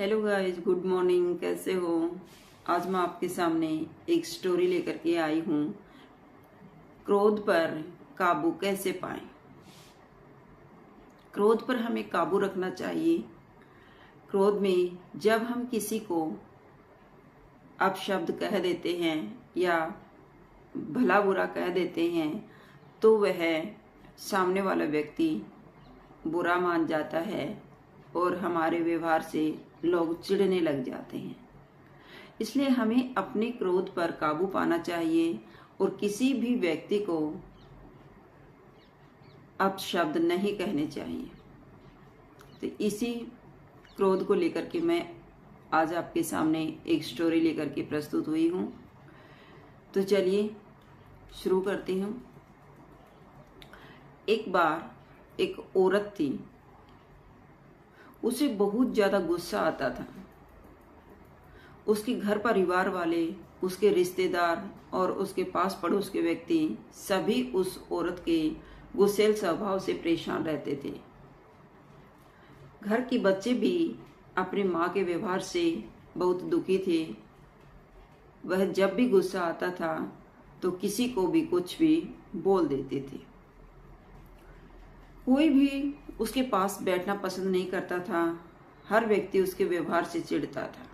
Hello guys, good morning. कैसे हो? आज मैं आपके सामने एक स्टोरी लेकर के आई हूँ। क्रोध पर काबू कैसे पाएं। क्रोध पर हमें काबू रखना चाहिए। क्रोध में जब हम किसी को अपशब्द कह देते हैं या भला बुरा कह देते हैं तो वह सामने वाला व्यक्ति बुरा मान जाता है और हमारे व्यवहार से लोग चिढ़ने लग जाते हैं। इसलिए हमें अपने क्रोध पर काबू पाना चाहिए और किसी भी व्यक्ति को अपशब्द नहीं कहने चाहिए। तो इसी क्रोध को लेकर के मैं आज आपके सामने एक स्टोरी लेकर के प्रस्तुत हुई हूँ। तो चलिए शुरू करती हूँ। एक बार एक औरत थी, उसे बहुत ज्यादा गुस्सा आता था। उसके घर परिवार वाले, उसके रिश्तेदार और उसके पास पड़ोस के व्यक्ति सभी उस औरत के गुस्सैल स्वभाव से परेशान रहते थे। घर के बच्चे भी अपनी माँ के व्यवहार से बहुत दुखी थे। वह जब भी गुस्सा आता था तो किसी को भी कुछ भी बोल देते थे। कोई भी उसके पास बैठना पसंद नहीं करता था। हर व्यक्ति उसके व्यवहार से चिढ़ता था।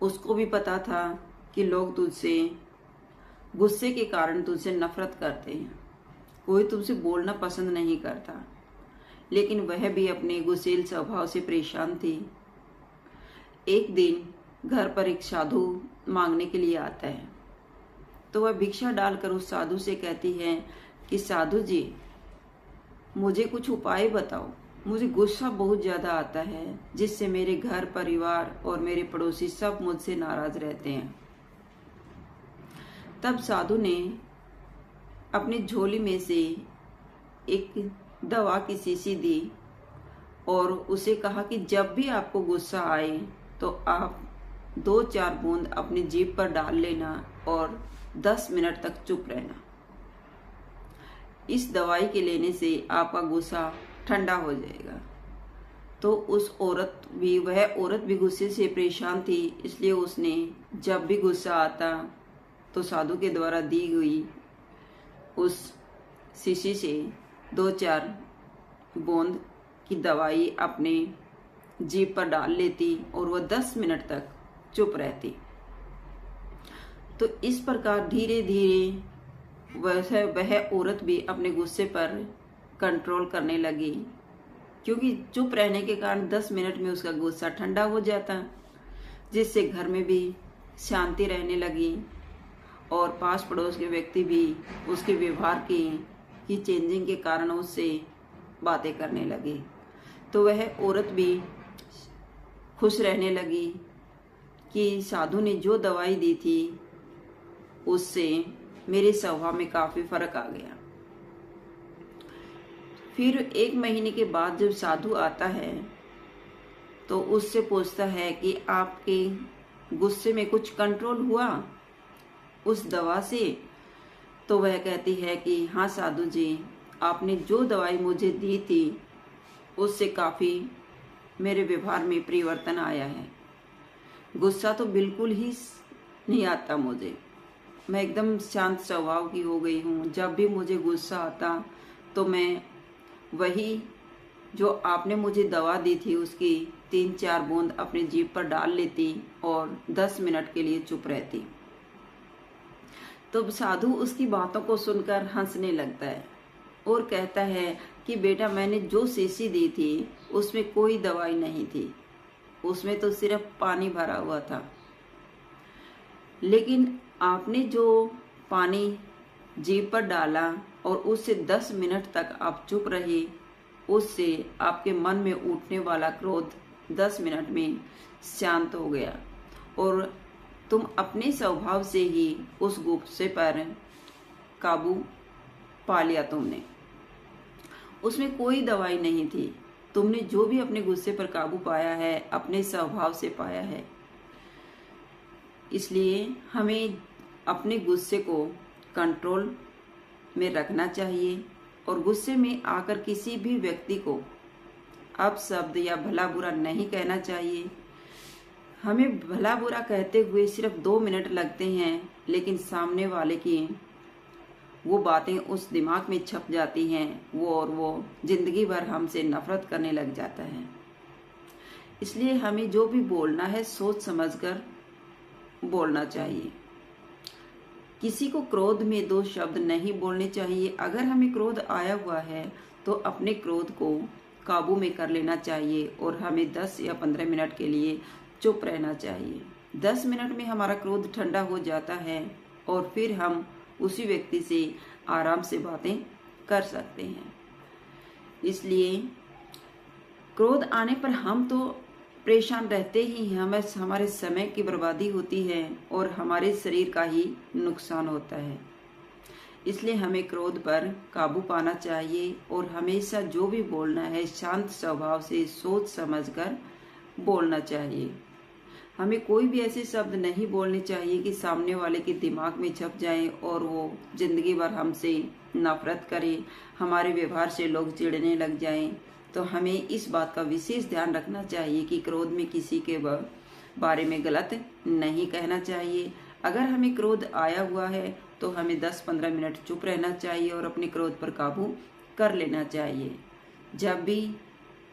उसको भी पता था कि लोग तुझसे गुस्से के कारण तुझसे नफरत करते हैं, कोई तुमसे बोलना पसंद नहीं करता, लेकिन वह भी अपने गुस्सेल स्वभाव से परेशान थी। एक दिन घर पर एक साधु मांगने के लिए आता है, तो वह भिक्षा डालकर उस साधु से कहती है कि साधु जी, मुझे कुछ उपाय बताओ। मुझे गुस्सा बहुत ज्यादा आता है, जिससे मेरे घर परिवार और मेरे पड़ोसी सब मुझसे नाराज रहते हैं। तब साधु ने अपनी झोली में से एक दवा की शीशी दी और उसे कहा कि जब भी आपको गुस्सा आए तो आप 2-4 बूंद अपनी जीभ पर डाल लेना और 10 मिनट तक चुप रहना। इस दवाई के लेने से आपका गुस्सा ठंडा हो जाएगा। तो वह औरत भी गुस्से से परेशान थी, इसलिए उसने जब भी गुस्सा आता तो साधु के द्वारा दी हुई उस शीशी से 2-4 बूंद की दवाई अपने जीभ पर डाल लेती और वह 10 मिनट तक चुप रहती। तो इस प्रकार धीरे धीरे वह औरत भी अपने गुस्से पर कंट्रोल करने लगी, क्योंकि चुप रहने के कारण 10 मिनट में उसका गुस्सा ठंडा हो जाता, जिससे घर में भी शांति रहने लगी और पास पड़ोस के व्यक्ति भी उसके व्यवहार की चेंजिंग के कारण उससे बातें करने लगे। तो वह औरत भी खुश रहने लगी कि साधु ने जो दवाई दी थी उससे मेरे स्वभाव में काफी फर्क आ गया। फिर 1 महीने के बाद जब साधु आता है तो उससे पूछता है कि आपके गुस्से में कुछ कंट्रोल हुआ उस दवा से? तो वह कहती है कि हाँ साधु जी, आपने जो दवाई मुझे दी थी उससे काफी मेरे व्यवहार में परिवर्तन आया है। गुस्सा तो बिल्कुल ही नहीं आता मुझे, मैं एकदम शांत स्वभाव की हो गई हूँ। जब भी मुझे गुस्सा आता तो मैं वही जो आपने मुझे दवा दी थी उसकी 3-4 बूंद अपनी जीभ पर डाल लेती और 10 मिनट के लिए चुप रहती। तो साधु उसकी बातों को सुनकर हंसने लगता है और कहता है कि बेटा, मैंने जो शीशी दी थी उसमें कोई दवाई नहीं थी, उसमें तो सिर्फ पानी भरा हुआ था, लेकिन आपने जो पानी जीभ पर डाला और उससे 10 मिनट तक आप चुप रहे, उससे आपके मन में उठने वाला क्रोध 10 मिनट में शांत हो गया और तुम अपने स्वभाव से ही उस गुस्से पर काबू पा लिया। तुमने उसमें कोई दवाई नहीं थी, तुमने जो भी अपने गुस्से पर काबू पाया है अपने स्वभाव से पाया है। इसलिए हमें अपने गुस्से को कंट्रोल में रखना चाहिए और गुस्से में आकर किसी भी व्यक्ति को अपशब्द या भला बुरा नहीं कहना चाहिए। हमें भला बुरा कहते हुए सिर्फ 2 मिनट लगते हैं, लेकिन सामने वाले की वो बातें उस दिमाग में छप जाती हैं वो जिंदगी भर हमसे नफरत करने लग जाता है। इसलिए हमें जो भी बोलना है सोच समझकर बोलना चाहिए। किसी को क्रोध में 2 शब्द नहीं बोलने चाहिए। अगर हमें क्रोध आया हुआ है तो अपने क्रोध को काबू में कर लेना चाहिए और हमें 10 या 15 मिनट के लिए चुप रहना चाहिए। 10 मिनट में हमारा क्रोध ठंडा हो जाता है और फिर हम उसी व्यक्ति से आराम से बातें कर सकते हैं। इसलिए क्रोध आने पर हम तो परेशान रहते ही हैं, हमारे समय की बर्बादी होती है और हमारे शरीर का ही नुकसान होता है। इसलिए हमें क्रोध पर काबू पाना चाहिए और हमेशा जो भी बोलना है शांत स्वभाव से सोच समझकर बोलना चाहिए। हमें कोई भी ऐसे शब्द नहीं बोलने चाहिए कि सामने वाले के दिमाग में छप जाएं और वो जिंदगी भर हमसे नफरत करे, हमारे व्यवहार से लोग चिढ़ने लग जाएं। तो हमें इस बात का विशेष ध्यान रखना चाहिए कि क्रोध में किसी के बारे में गलत नहीं कहना चाहिए। अगर हमें क्रोध आया हुआ है तो हमें 10-15 मिनट चुप रहना चाहिए और अपने क्रोध पर काबू कर लेना चाहिए। जब भी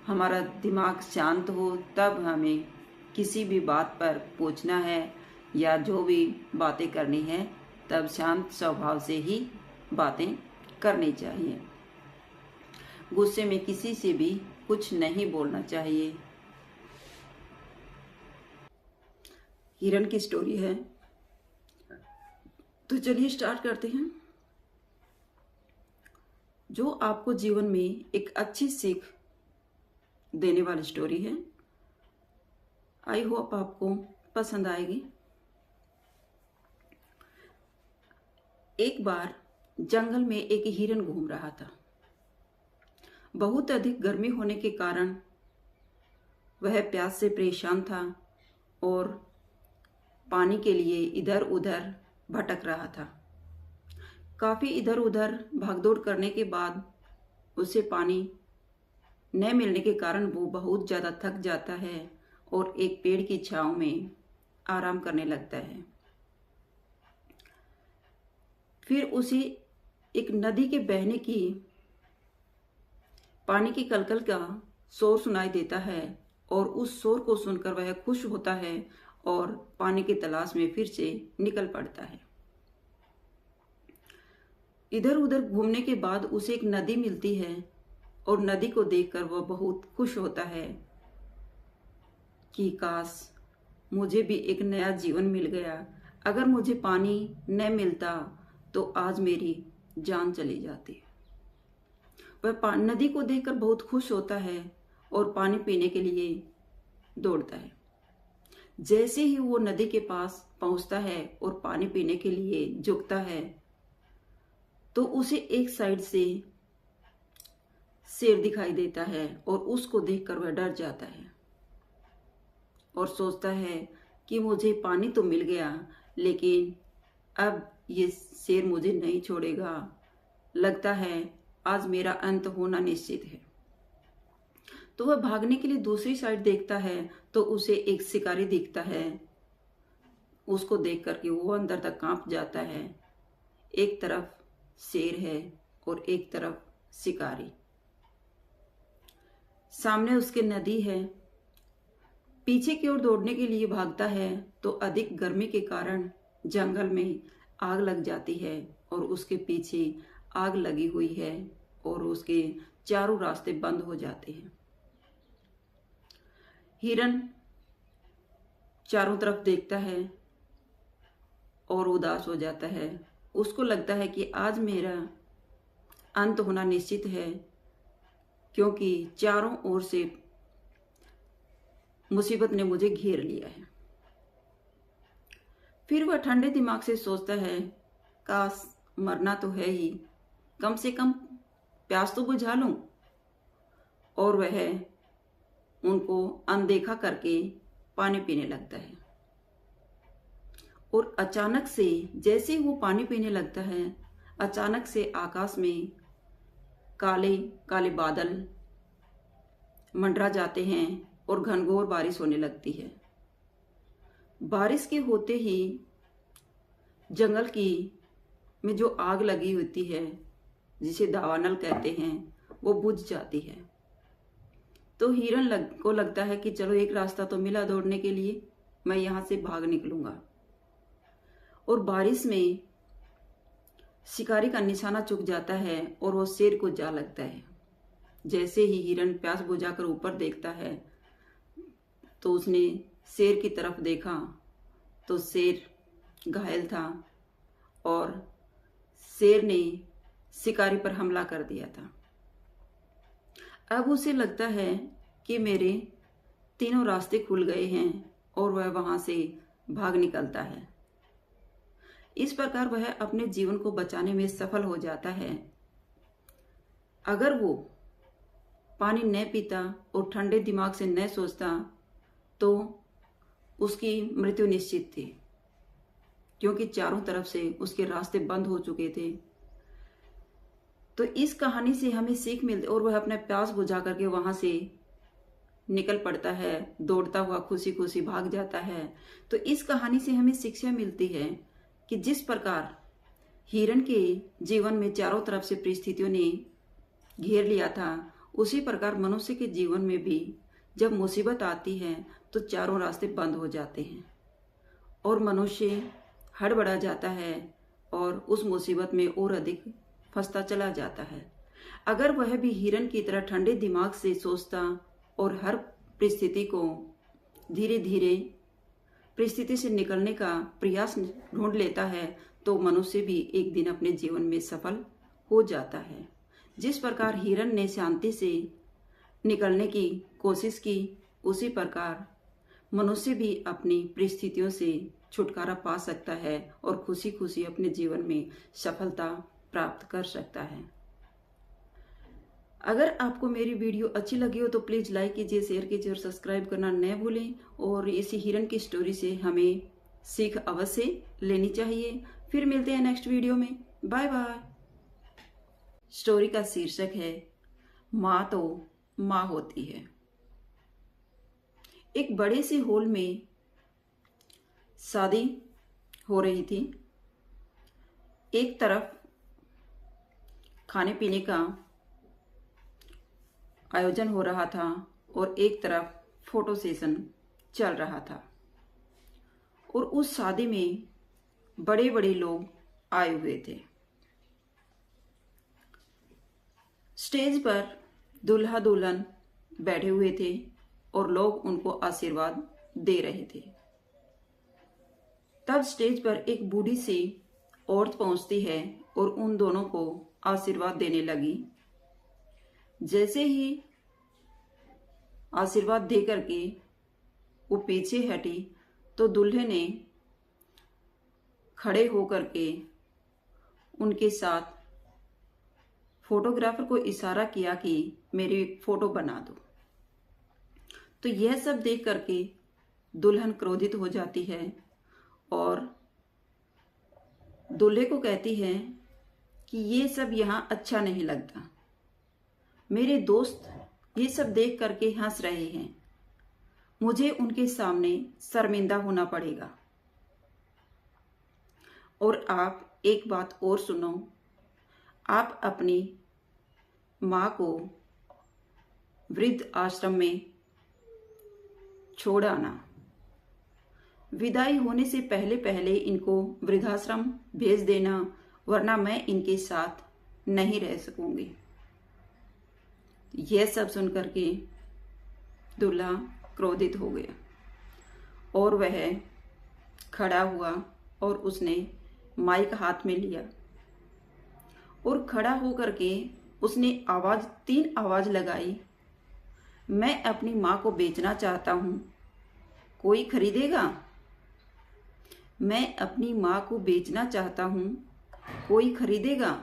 हमारा दिमाग शांत हो तब हमें किसी भी बात पर पूछना है या जो भी बातें करनी है तब शांत स्वभाव से ही बातें करनी चाहिए। गुस्से में किसी से भी कुछ नहीं बोलना चाहिए। हिरण की स्टोरी है, तो चलिए स्टार्ट करते हैं। जो आपको जीवन में एक अच्छी सीख देने वाली स्टोरी है। आई होप आपको पसंद आएगी। एक बार जंगल में एक हिरन घूम रहा था। बहुत अधिक गर्मी होने के कारण वह प्यास से परेशान था और पानी के लिए इधर उधर भटक रहा था। काफी इधर उधर भागदौड़ करने के बाद उसे पानी न मिलने के कारण वो बहुत ज्यादा थक जाता है और एक पेड़ की छांव में आराम करने लगता है। फिर उसे एक नदी के बहने की पानी की कलकल का शोर सुनाई देता है और उस शोर को सुनकर वह खुश होता है और पानी की तलाश में फिर से निकल पड़ता है। इधर उधर घूमने के बाद उसे एक नदी मिलती है और नदी को देखकर वह बहुत खुश होता है कि काश मुझे भी एक नया जीवन मिल गया। अगर मुझे पानी न मिलता तो आज मेरी जान चली जाती। वह नदी को देखकर बहुत खुश होता है और पानी पीने के लिए दौड़ता है। जैसे ही वो नदी के पास पहुंचता है और पानी पीने के लिए झुकता है तो उसे एक साइड से शेर दिखाई देता है और उसको देखकर वह डर जाता है और सोचता है कि मुझे पानी तो मिल गया, लेकिन अब ये शेर मुझे नहीं छोड़ेगा। लगता है आज मेरा अंत होना निश्चित है। तो वह भागने के लिए दूसरी साइड देखता है तो उसे एक शिकारी दिखता है। उसको देख करके वो अंदर तक कांप जाता है। एक तरफ शेर है और एक तरफ शिकारी। सामने उसके नदी है। पीछे की ओर दौड़ने के लिए भागता है तो अधिक गर्मी के कारण जंगल में आग लग जाती है और उसके पीछे आग लगी हुई है और उसके चारों रास्ते बंद हो जाते हैं। हिरन चारों तरफ देखता है और उदास हो जाता है। उसको लगता है कि आज मेरा अंत होना निश्चित है, क्योंकि चारों ओर से मुसीबत ने मुझे घेर लिया है। फिर वह ठंडे दिमाग से सोचता है, काश मरना तो है ही, कम से कम प्यास तो बुझा लूं। और वह उनको अनदेखा करके पानी पीने लगता है। और अचानक से जैसे वो पानी पीने लगता है, अचानक से आकाश में काले काले बादल मंडरा जाते हैं और घनघोर बारिश होने लगती है। बारिश के होते ही जंगल की में जो आग लगी होती है, जिसे दावानल कहते हैं, वो बुझ जाती है। तो हिरन को लगता है कि चलो एक रास्ता तो मिला दौड़ने के लिए, मैं यहां से भाग निकलूंगा। और बारिश में शिकारी का निशाना चूक जाता है और वो शेर को जा लगता है। जैसे ही हिरन प्यास बुझाकर ऊपर देखता है तो उसने शेर की तरफ देखा तो शेर घायल था और शेर ने शिकारी पर हमला कर दिया था। अब उसे लगता है कि मेरे तीनों रास्ते खुल गए हैं और वह वहां से भाग निकलता है। इस प्रकार वह अपने जीवन को बचाने में सफल हो जाता है। अगर वो पानी न पीता और ठंडे दिमाग से न सोचता तो उसकी मृत्यु निश्चित थी, क्योंकि चारों तरफ से उसके रास्ते बंद हो चुके थे। तो इस कहानी से हमें सीख मिलती और वह अपना प्यास बुझा करके वहां से निकल पड़ता है, दौड़ता हुआ खुशी खुशी भाग जाता है। तो इस कहानी से हमें शिक्षा मिलती है कि जिस प्रकार हिरन के जीवन में चारों तरफ से परिस्थितियों ने घेर लिया था, उसी प्रकार मनुष्य के जीवन में भी जब मुसीबत आती है तो चारों रास्ते बंद हो जाते हैं और मनुष्य हड़बड़ा जाता है और उस मुसीबत में और अधिक फंसता चला जाता है। अगर वह भी हिरन की तरह ठंडे दिमाग से सोचता और हर परिस्थिति को धीरे धीरे परिस्थिति से निकलने का प्रयास ढूंढ लेता है तो मनुष्य भी एक दिन अपने जीवन में सफल हो जाता है। जिस प्रकार हिरन ने शांति से निकलने की कोशिश की, उसी प्रकार मनुष्य भी अपनी परिस्थितियों से छुटकारा पा सकता है और खुशी खुशी अपने जीवन में सफलता प्राप्त कर सकता है। अगर आपको मेरी वीडियो अच्छी लगी हो तो प्लीज़ लाइक कीजिए, शेयर कीजिए और सब्सक्राइब करना न भूलें। और इसी हिरन की स्टोरी से हमें सीख अवश्य लेनी चाहिए। फिर मिलते हैं नेक्स्ट वीडियो में। Bye bye. स्टोरी का शीर्षक है माँ तो माँ होती है। एक बड़े से हॉल में शादी हो रही थी। एक तरफ खाने पीने का आयोजन हो रहा था और एक तरफ फोटो सेशन चल रहा था। और उस शादी में बड़े बड़े लोग आए हुए थे। स्टेज पर दूल्हा दुल्हन बैठे हुए थे और लोग उनको आशीर्वाद दे रहे थे। तब स्टेज पर एक बूढ़ी सी औरत पहुंचती है और उन दोनों को आशीर्वाद देने लगी। जैसे ही आशीर्वाद दे करके वो पीछे हटी तो दूल्हे ने खड़े होकर के उनके साथ फोटोग्राफर को इशारा किया कि मेरी फोटो बना दो। तो यह सब देख करके दुल्हन क्रोधित हो जाती है और दूल्हे को कहती है कि ये सब यहाँ अच्छा नहीं लगता। मेरे दोस्त ये सब देख करके हंस रहे हैं, मुझे उनके सामने शर्मिंदा होना पड़ेगा। और आप एक बात और सुनो, आप अपनी माँ को वृद्ध आश्रम में छोड़ आना। विदाई होने से पहले पहले इनको वृद्धाश्रम भेज देना, वरना मैं इनके साथ नहीं रह सकूंगी। यह सब सुनकर के दूल्हा क्रोधित हो गया और वह खड़ा हुआ और उसने माइक हाथ में लिया और खड़ा होकर के उसने तीन आवाज लगाई, मैं अपनी माँ को बेचना चाहता हूं, कोई खरीदेगा? मैं अपनी माँ को बेचना चाहता हूं, कोई खरीदेगा?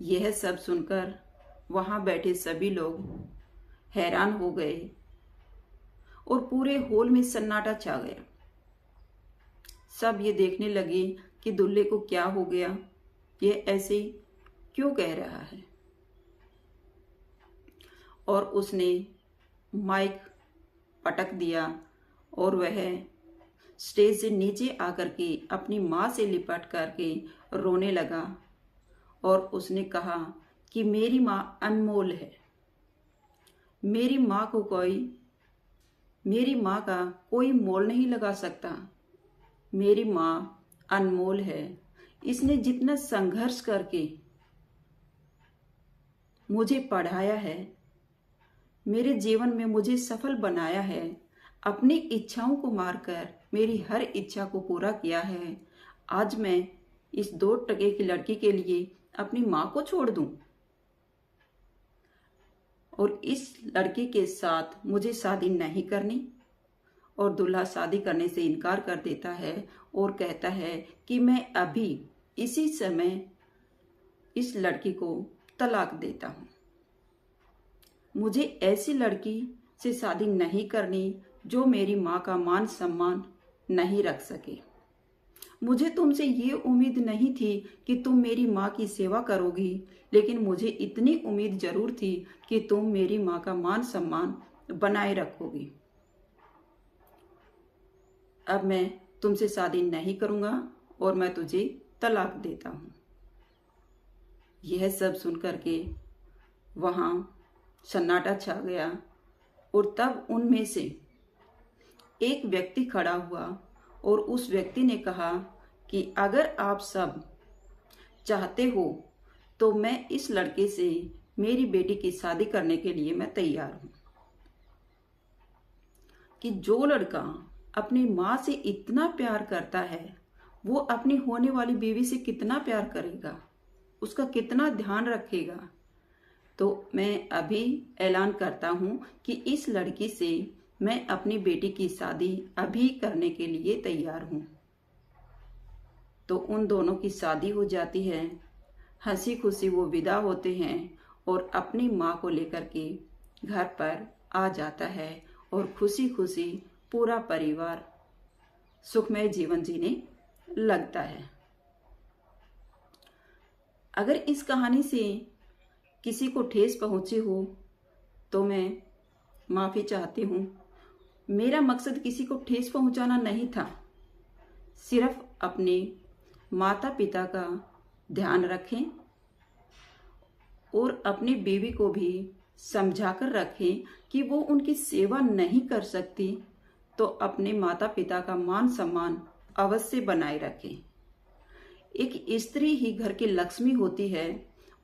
यह सब सुनकर वहां बैठे सभी लोग हैरान हो गए और पूरे हॉल में सन्नाटा छा गया। सब ये देखने लगे कि दूल्हे को क्या हो गया, ये ऐसे क्यों कह रहा है। और उसने माइक पटक दिया और वह स्टेज से नीचे आकर के अपनी माँ से लिपट करके रोने लगा और उसने कहा कि मेरी माँ अनमोल है, मेरी माँ का कोई मोल नहीं लगा सकता, मेरी माँ अनमोल है। इसने जितना संघर्ष करके मुझे पढ़ाया है, मेरे जीवन में मुझे सफल बनाया है, अपनी इच्छाओं को मारकर मेरी हर इच्छा को पूरा किया है, आज मैं इस 2 टके की लड़की के लिए अपनी माँ को छोड़ दूं और इस लड़के के साथ मुझे शादी नहीं करनी। और दूल्हा शादी करने से इनकार कर देता है और कहता है कि मैं अभी इसी समय इस लड़की को तलाक देता हूं, मुझे ऐसी लड़की से शादी नहीं करनी जो मेरी माँ का मान सम्मान नहीं रख सके। मुझे तुमसे ये उम्मीद नहीं थी कि तुम मेरी माँ की सेवा करोगी, लेकिन मुझे इतनी उम्मीद जरूर थी कि तुम मेरी माँ का मान सम्मान बनाए रखोगी। अब मैं तुमसे शादी नहीं करूंगा और मैं तुझे तलाक देता हूं। यह सब सुनकर के वहां सन्नाटा छा गया और तब उनमें से एक व्यक्ति खड़ा हुआ और उस व्यक्ति ने कहा कि अगर आप सब चाहते हो तो मैं इस लड़के से मेरी बेटी की शादी करने के लिए मैं तैयार हूं। कि जो लड़का अपनी माँ से इतना प्यार करता है वो अपनी होने वाली बीवी से कितना प्यार करेगा, उसका कितना ध्यान रखेगा। तो मैं अभी ऐलान करता हूं कि इस लड़की से मैं अपनी बेटी की शादी अभी करने के लिए तैयार हूं। तो उन दोनों की शादी हो जाती है, हंसी खुशी वो विदा होते हैं और अपनी माँ को लेकर के घर पर आ जाता है और खुशी खुशी पूरा परिवार सुखमय जीवन जीने लगता है। अगर इस कहानी से किसी को ठेस पहुंची हो तो मैं माफी चाहती हूँ। मेरा मकसद किसी को ठेस पहुंचाना नहीं था, सिर्फ अपने माता पिता का ध्यान रखें और अपनी बीवी को भी समझाकर रखें कि वो उनकी सेवा नहीं कर सकती, तो अपने माता पिता का मान सम्मान अवश्य बनाए रखें। एक स्त्री ही घर की लक्ष्मी होती है,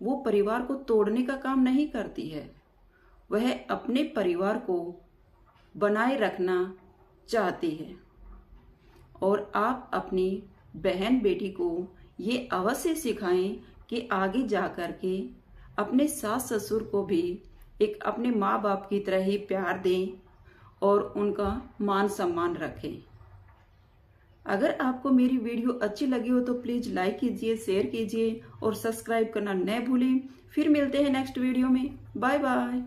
वो परिवार को तोड़ने का काम नहीं करती है, वह अपने परिवार को बनाए रखना चाहती है। और आप अपनी बहन बेटी को ये अवश्य सिखाएं कि आगे जाकर के अपने सास ससुर को भी एक अपने माँ बाप की तरह ही प्यार दें और उनका मान सम्मान रखें। अगर आपको मेरी वीडियो अच्छी लगी हो तो प्लीज़ लाइक कीजिए, शेयर कीजिए और सब्सक्राइब करना न भूलें। फिर मिलते हैं नेक्स्ट वीडियो में। Bye bye.